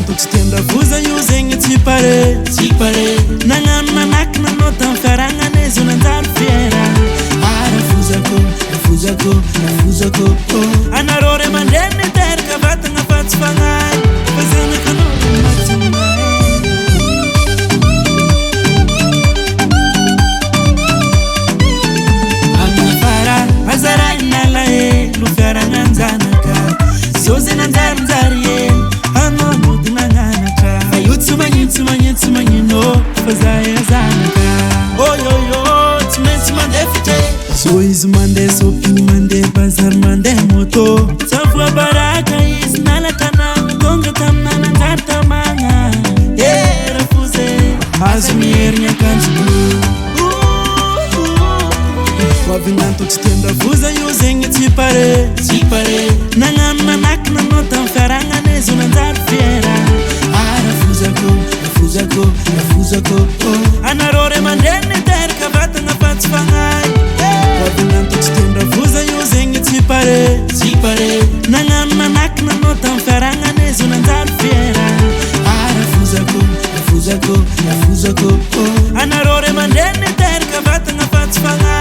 Vavinanto tsy tendra voza io zegny tsy pare nagnano manaky nanao tamin'ny fiaragnana izy nanjary fiera rafozako anareo ray aman-dreny niteraka vatagna fa tsy fagnahy fa zanakanao matinay amin'ny fara azaray nalahelo fiaragnanjanaka zao zay nanjarinjary eny anao mody nagnanatra fa io tsy magnino fa zahay azanaka oyoyo tsy maintsy mandeha fitre so izy mandeha sopiny mandeha bazary mandeha moto savoa baraka izy nalatra natonga tamina nanjary tamagna rafoze azo mierigny akanjo Vavinanto tsy tendra voza io zegny tsy pare nagnano manaky nanao tamin'ny fiaragnana izy nanjary fiera rafozako anareo ray aman-dreny niteraka vatagna fa tsy fagnahy Vavinanto tsy tendra voza io zegny tsy pare nagnano manaky nanao tamin'ny fiaragnana izy nanjary fiera rafozako anareo ray aman-dreny niteraka vatagna fa tsy fagnahy